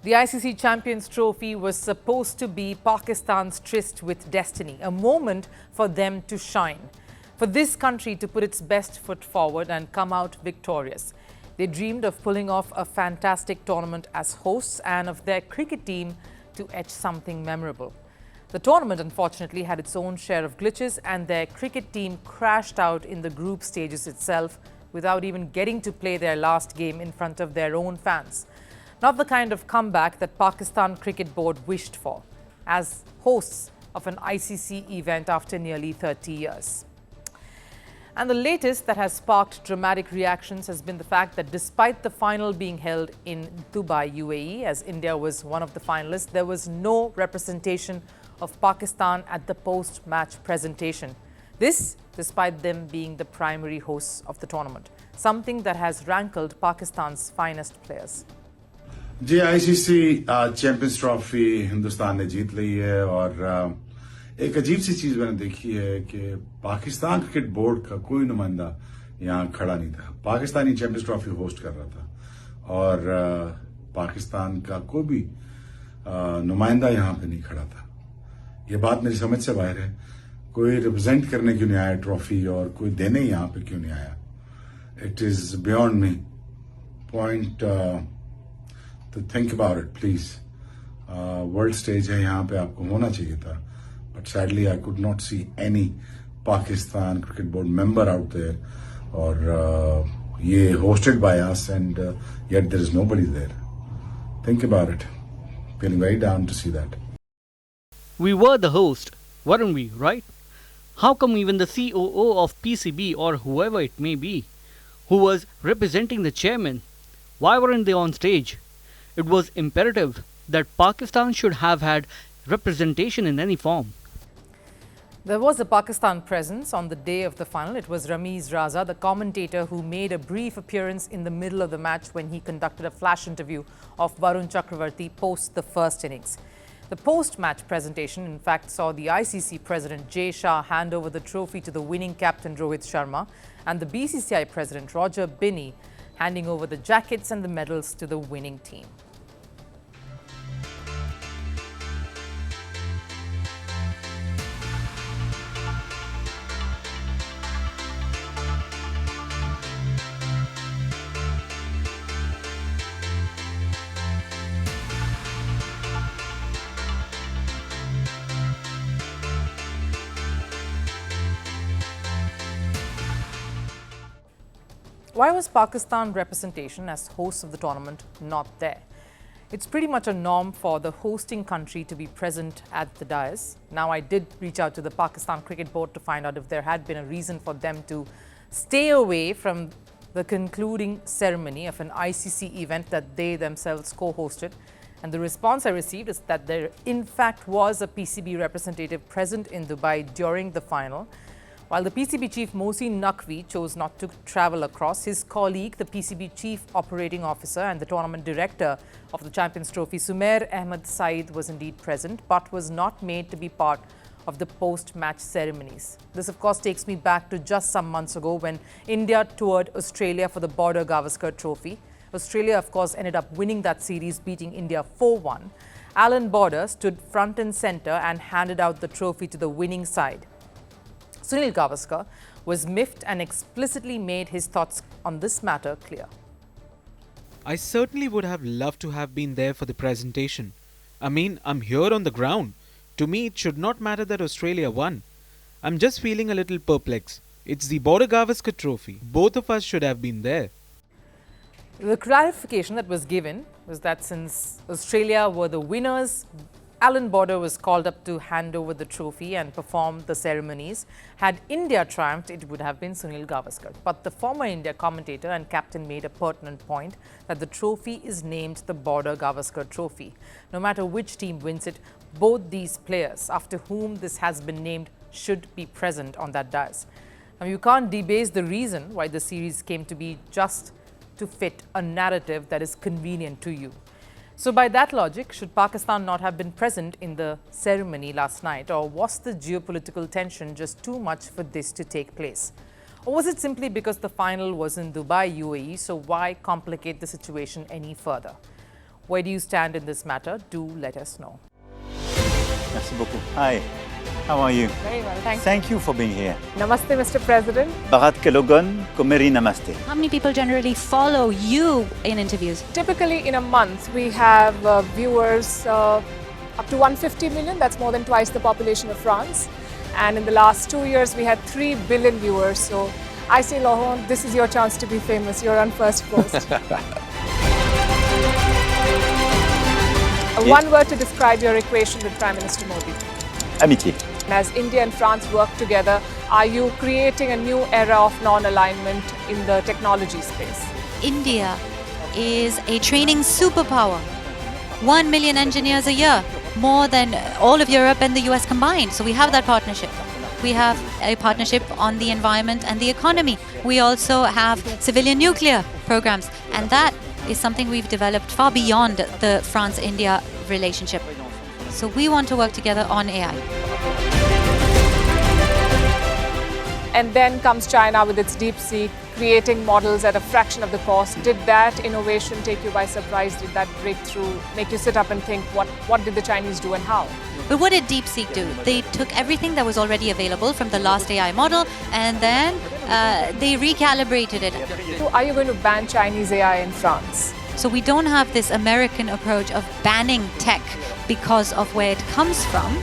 The ICC Champions Trophy was supposed to be Pakistan's tryst with destiny, a moment for them to shine, for this country to put its best foot forward and come out victorious. They dreamed of pulling off a fantastic tournament as hosts and of their cricket team to etch something memorable. The tournament unfortunately had its own share of glitches and their cricket team crashed out in the group stages itself without even getting to play their last game in front of their own fans. Not the kind of comeback that Pakistan Cricket Board wished for as hosts of an ICC event after nearly 30 years. And the latest that has sparked dramatic reactions has been the fact that despite the final being held in Dubai, UAE, as India was one of the finalists, there was no representation of Pakistan at the post-match presentation. This despite them being the primary hosts of the tournament, something that has rankled Pakistan's finest players. Ji ICC champions trophy Hindustan ने जीत ली है और एक अजीब सी चीज मैंने देखी है कि पाकिस्तान क्रिकेट बोर्ड का कोई नुमाइंदा यहाँ खड़ा नहीं था। पाकिस्तानी चैंपियंस ट्रॉफी होस्ट कर रहा था और पाकिस्तान का कोई भी नुमाइंदा यहाँ पे नहीं खड़ा था। ये बात मेरी समझ से बाहर है। कोई रिप्रेजेंट करने क्यों नहीं आया ट्रॉफी और कोई देने यहाँ पे क्यों नहीं आया? It is beyond me. Point तो think about it please. World stage है, यहाँ पे आपको होना चाहिए था, but sadly I could not see any Pakistan cricket board member out there और ये hosted by us and yet there is nobody there. Think about it. Feeling very down to see that. We were the host, weren't we, right? How come even the COO of PCB or whoever it may be, who was representing the chairman, why weren't they on stage? It was imperative that Pakistan should have had representation in any form. There was a Pakistan presence on the day of the final. It was Ramiz Raza, the commentator, who made a brief appearance in the middle of the match when he conducted a flash interview of Varun Chakravarti post the first innings. The post-match presentation, in fact, saw the ICC President Jay Shah hand over the trophy to the winning captain Rohit Sharma and the BCCI President Roger Binney handing over the jackets and the medals to the winning team. Why was Pakistan representation as hosts of the tournament not there? It's pretty much a norm for the hosting country to be present at the dais. Now, I did reach out to the Pakistan Cricket Board to find out if there had been a reason for them to stay away from the concluding ceremony of an ICC event that they themselves co-hosted. And the response I received is that there in fact was a PCB representative present in Dubai during the final. While the PCB chief Mohsin Naqvi chose not to travel across, his colleague, the PCB chief operating officer and the tournament director of the Champions Trophy, Sumair Ahmed Saeed, was indeed present, but was not made to be part of the post-match ceremonies. This, of course, takes me back to just some months ago when India toured Australia for the Border Gavaskar Trophy. Australia, of course, ended up winning that series, beating India 4-1. Alan Border stood front and centre and handed out the trophy to the winning side. Sunil Gavaskar was miffed and explicitly made his thoughts on this matter clear. I certainly would have loved to have been there for the presentation. I mean, I'm here on the ground. To me, it should not matter that Australia won. I'm just feeling a little perplexed. It's the Border Gavaskar Trophy. Both of us should have been there. The clarification that was given was that since Australia were the winners, Alan Border was called up to hand over the trophy and perform the ceremonies. Had India triumphed, it would have been Sunil Gavaskar. But the former India commentator and captain made a pertinent point that the trophy is named the Border Gavaskar Trophy. No matter which team wins it, both these players, after whom this has been named, should be present on that dais. Now, you can't debase the reason why the series came to be just to fit a narrative that is convenient to you. So by that logic, should Pakistan not have been present in the ceremony last night, or was the geopolitical tension just too much for this to take place? Or was it simply because the final was in Dubai, UAE, so why complicate the situation any further? Where do you stand in this matter? Do let us know. Merci beaucoup. Hi, how are you? Very well, thank you. Thank you for being here. Namaste, Mr. President. Bharat ke logon ko meri namaste. How many people generally follow you in interviews? Typically, in a month, we have viewers up to 150 million. That's more than twice the population of France. And in the last 2 years, we had 3 billion viewers. So I say, Lohon, this is your chance to be famous. You're on Firstpost. One word to describe your equation with Prime Minister Modi. Amitié. As India and France work together, are you creating a new era of non-alignment in the technology space? India is a training superpower. 1 million engineers a year, more than all of Europe and the US combined. So we have that partnership. We have a partnership on the environment and the economy. We also have civilian nuclear programs, and that is something we've developed far beyond the France-India relationship. So we want to work together on AI. And then comes China with its DeepSeek, creating models at a fraction of the cost. Did that innovation take you by surprise? Did that breakthrough make you sit up and think, what did the Chinese do and how? But what did DeepSeek do? They took everything that was already available from the last AI model, and then they recalibrated it. So are you going to ban Chinese AI in France? So we don't have this American approach of banning tech because of where it comes from.